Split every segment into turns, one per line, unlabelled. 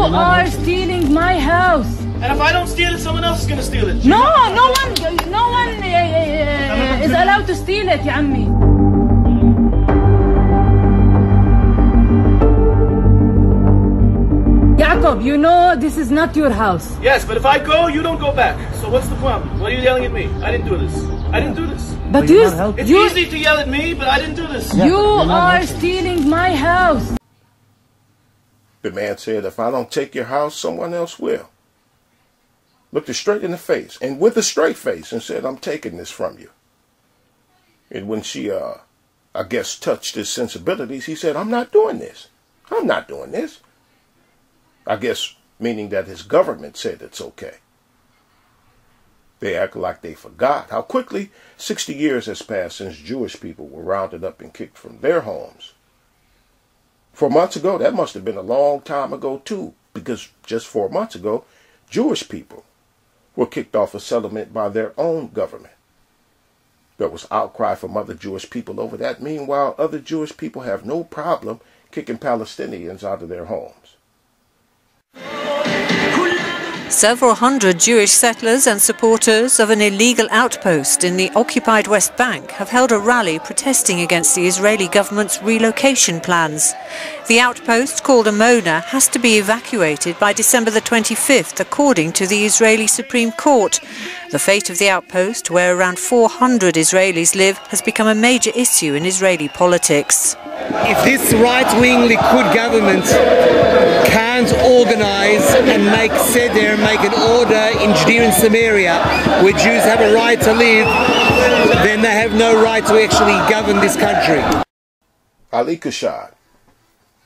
are stealing my house.
And if I don't steal it, someone else is going to steal it.
No one is allowed to steal it, يا عمي. Jacob, you know this is not your house.
Yes, but if I go, you don't go back. So what's the problem? Why are you yelling at me? I didn't do this. I didn't do this.
But
it's easy to yell at me, but I didn't do this.
You are stealing my house.
The man said, if I don't take your house, someone else will. Looked her straight in the face, and with a straight face, and said, I'm taking this from you. And when she, I guess, touched his sensibilities, he said, I'm not doing this. I'm not doing this. I guess meaning that his government said it's okay. They act like they forgot how quickly 60 years has passed since Jewish people were rounded up and kicked from their homes. 4 months ago, that must have been a long time ago too, because just 4 months ago, Jewish people were kicked off a settlement by their own government. There was outcry from other Jewish people over that. Meanwhile, other Jewish people have no problem kicking Palestinians out of their homes.
Several hundred Jewish settlers and supporters of an illegal outpost in the occupied West Bank have held a rally protesting against the Israeli government's relocation plans. The outpost, called Amona, has to be evacuated by December the 25th, according to the Israeli Supreme Court. The fate of the outpost, where around 400 Israelis live, has become a major issue in Israeli politics.
If this right-wing Likud government can't organise and make seder, make an order in Judea and Samaria where Jews have a right to live, then they have no right to actually govern this country.
Ali Kashad,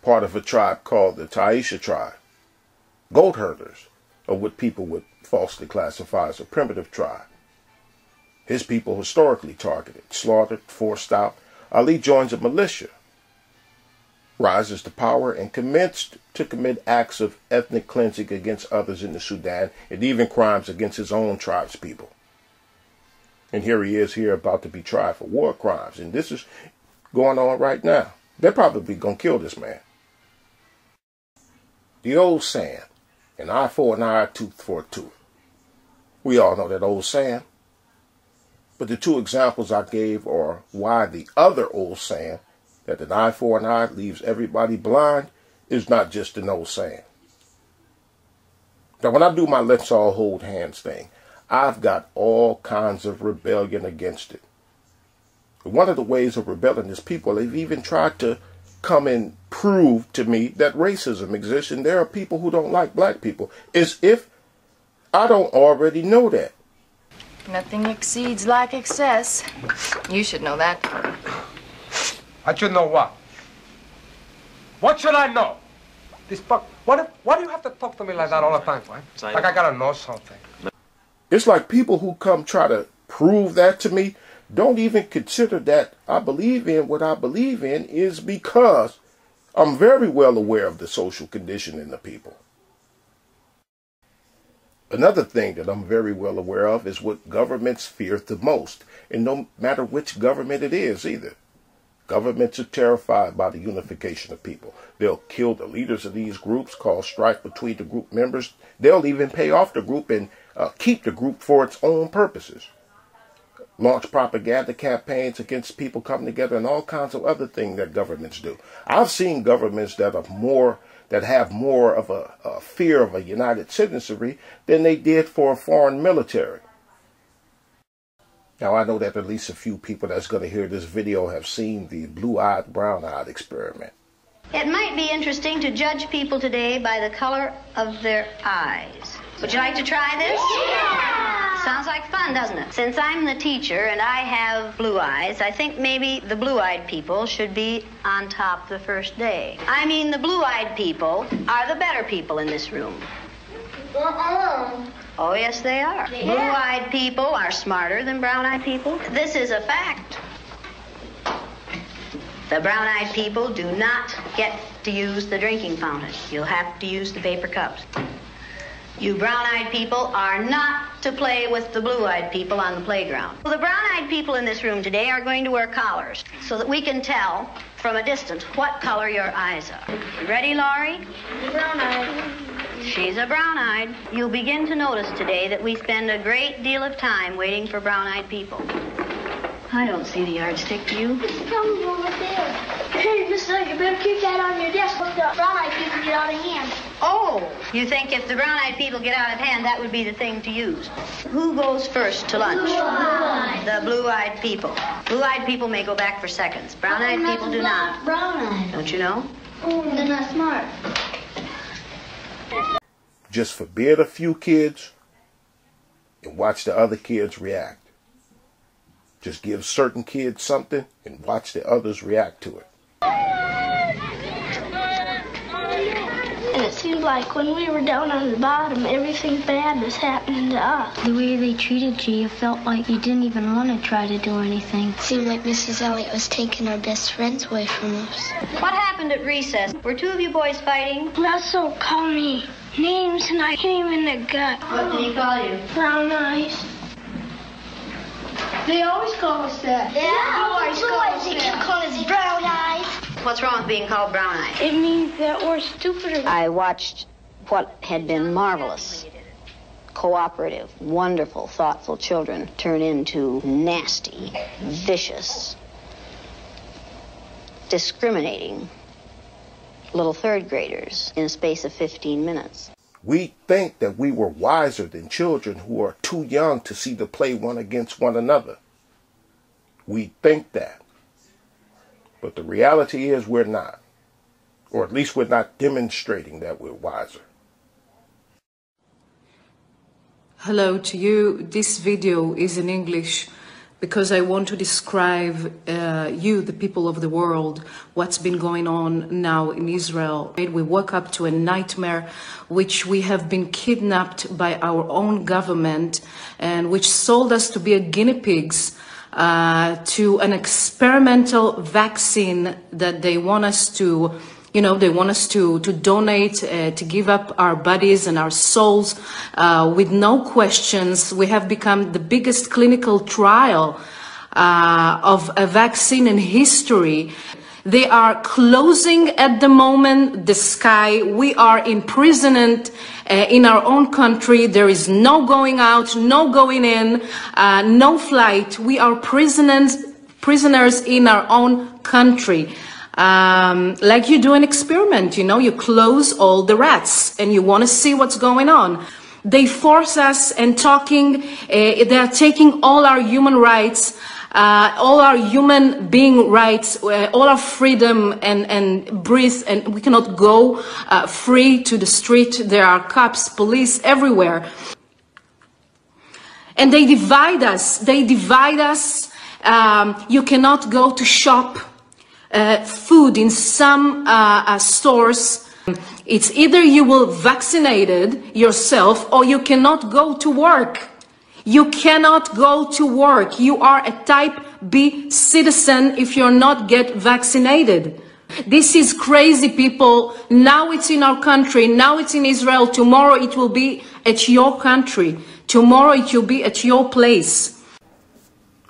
part of a tribe called the Taisha tribe, goat herders, or what people would falsely classify as a primitive tribe. His people historically targeted, slaughtered, forced out. Ali joins a militia, rises to power, and commenced to commit acts of ethnic cleansing against others in the Sudan, and even crimes against his own tribe's people. And here he is here about to be tried for war crimes, and this is going on right now. They're probably going to kill this man. The old saying, an eye for an eye, a tooth for a tooth. We all know that old saying. But the two examples I gave are why the other old saying, that an eye for an eye leaves everybody blind, is not just an old saying. Now, when I do my let's all hold hands thing, I've got all kinds of rebellion against it. One of the ways of rebelling is people have even tried to come and prove to me that racism exists, and there are people who don't like black people, as if I don't already know that.
Nothing exceeds like excess. You should know that.
I should know what? What should I know? This buck. Why do you have to talk to me like that all the time, boy? Like I gotta know something.
It's like people who come try to prove that to me don't even consider that I believe in what I believe in is because I'm very well aware of the social condition in the people. Another thing that I'm very well aware of is what governments fear the most, and no matter which government it is either. Governments are terrified by the unification of people. They'll kill the leaders of these groups, cause strife between the group members. They'll even pay off the group and keep the group for its own purposes. Launch propaganda campaigns against people coming together and all kinds of other things that governments do. I've seen governments that have more of a fear of a united citizenry than they did for a foreign military. Now, I know that at least a few people that's going to hear this video have seen the blue-eyed, brown-eyed experiment.
It might be interesting to judge people today by the color of their eyes. Would you like to try this? Yeah! Sounds like fun, doesn't it? Since I'm the teacher and I have blue eyes, I think maybe the blue-eyed people should be on top the first day. I mean, the blue-eyed people are the better people in this room. Oh, yes, they are. Yeah. Blue-eyed people are smarter than brown-eyed people. This is a fact. The brown-eyed people do not get to use the drinking fountain. You'll have to use the paper cups. You brown-eyed people are not to play with the blue-eyed people on the playground. Well, the brown-eyed people in this room today are going to wear collars so that we can tell from a distance what color your eyes are. You ready, Laurie?
Brown-eyed.
She's a brown-eyed. You'll begin to notice today that we spend a great deal of time waiting for brown-eyed people. I don't see the yardstick, do you?
It's probably over there. Hey, Mr. You better keep that on your desk when the brown-eyed people get out of hand.
Oh, you think if the brown-eyed people get out of hand, that would be the thing to use? Who goes first to lunch?
Blue-eyed.
The blue-eyed people. Blue-eyed people may go back for seconds. Brown-eyed people do not.
Brown-eyed.
Don't you know?
Oh, they're not smart.
Just forbid a few kids and watch the other kids react. Just give certain kids something and watch the others react to it.
And it seemed like when we were down on the bottom, everything bad was happening to us.
The way they treated you, you felt like you didn't even want to try to do anything.
It seemed like Mrs. Elliott was taking our best friends away from us.
What happened at recess? Were two of you boys fighting?
Russell called me names and I hit him in the gut.
What did he call you?
Brown eyes. They always call us that.
Yeah,
They keep calling us brown eyes.
What's wrong with being called brown-eyed?
It means that we're stupider.
I watched what had been marvelous, cooperative, wonderful, thoughtful children turn into nasty, vicious, discriminating little third graders in a space of 15 minutes.
We think that we were wiser than children who are too young to see the play one against one another. We think that. But the reality is we're not. Or at least we're not demonstrating that we're wiser.
Hello to you. This video is in English because I want to describe you, the people of the world, what's been going on now in Israel. We woke up to a nightmare which we have been kidnapped by our own government and which sold us to be a guinea pigs to an experimental vaccine that they want us to, they want us to donate, to give up our bodies and our souls with no questions. We have become the biggest clinical trial of a vaccine in history. They are closing at the moment the sky. We are imprisoned in our own country. There is no going out, no going in, no flight. We are prisoners in our own country. Like you do an experiment, you close all the rats and you want to see what's going on. They force us and they are taking all our human rights, all our human being rights, all our freedom and breathe, and we cannot go free to the street. There are cops, police everywhere. And they divide us. You cannot go to shop food in some stores. It's either you will vaccinate yourself or you cannot go to work. You cannot go to work. You are a type B citizen if you're not get vaccinated. This is crazy, people. Now it's in our country. Now it's in Israel. Tomorrow it will be at your country. Tomorrow it will be at your place.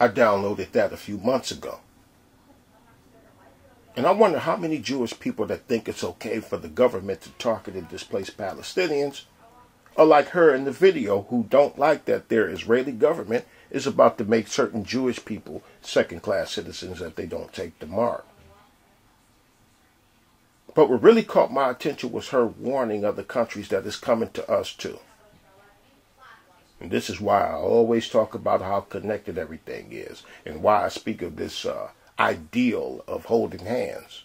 I downloaded that a few months ago. And I wonder how many Jewish people that think it's okay for the government to target and displace Palestinians are like her in the video who don't like that their Israeli government is about to make certain Jewish people second-class citizens if they don't take the mark. But what really caught my attention was her warning other countries that it's coming to us too. And this is why I always talk about how connected everything is and why I speak of this ideal of holding hands.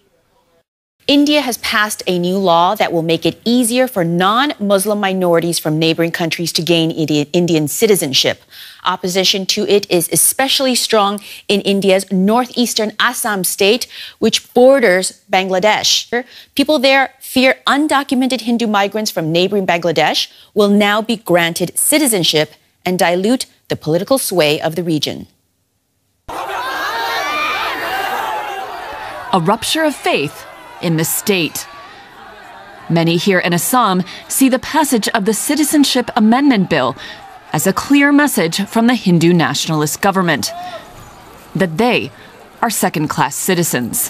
India has passed a new law that will make it easier for non-Muslim minorities from neighboring countries to gain Indian citizenship. Opposition to it is especially strong in India's northeastern Assam state, which borders Bangladesh. People there fear undocumented Hindu migrants from neighboring Bangladesh will now be granted citizenship and dilute the political sway of the region.
A rupture of faith in the state. Many here in Assam see the passage of the Citizenship Amendment Bill as a clear message from the Hindu nationalist government that they are second-class citizens.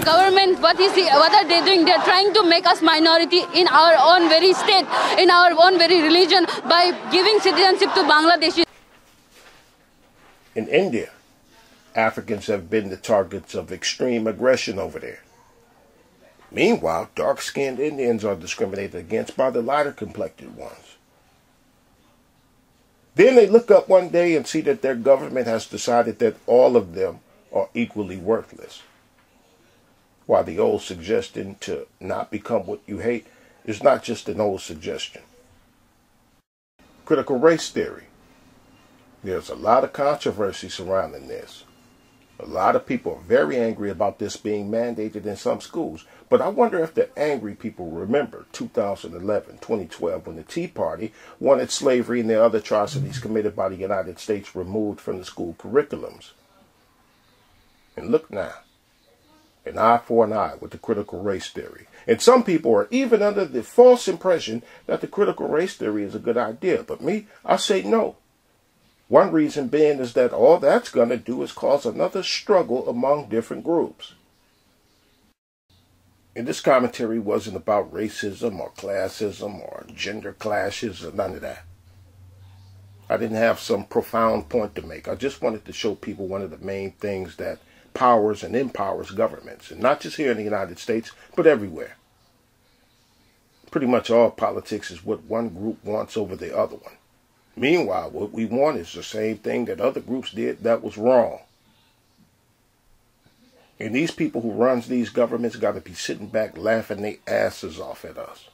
their government, what are they doing? They're trying to make us minority in our own very state, in our own very religion, by giving citizenship to Bangladeshis.
In India, Africans have been the targets of extreme aggression over there. Meanwhile, dark-skinned Indians are discriminated against by the lighter-complected ones. Then they look up one day and see that their government has decided that all of them are equally worthless. While the old suggestion to not become what you hate is not just an old suggestion. Critical race theory. There's a lot of controversy surrounding this. A lot of people are very angry about this being mandated in some schools. But I wonder if the angry people remember 2011, 2012, when the Tea Party wanted slavery and the other atrocities committed by the United States removed from the school curriculums. And look now, an eye for an eye with the critical race theory. And some people are even under the false impression that the critical race theory is a good idea. But me, I say no. One reason being is that all that's going to do is cause another struggle among different groups. And this commentary wasn't about racism or classism or gender clashes or none of that. I didn't have some profound point to make. I just wanted to show people one of the main things that powers and empowers governments, and not just here in the United States, but everywhere. Pretty much all politics is what one group wants over the other one. Meanwhile, what we want is the same thing that other groups did that was wrong. And these people who runs these governments got to be sitting back laughing their asses off at us.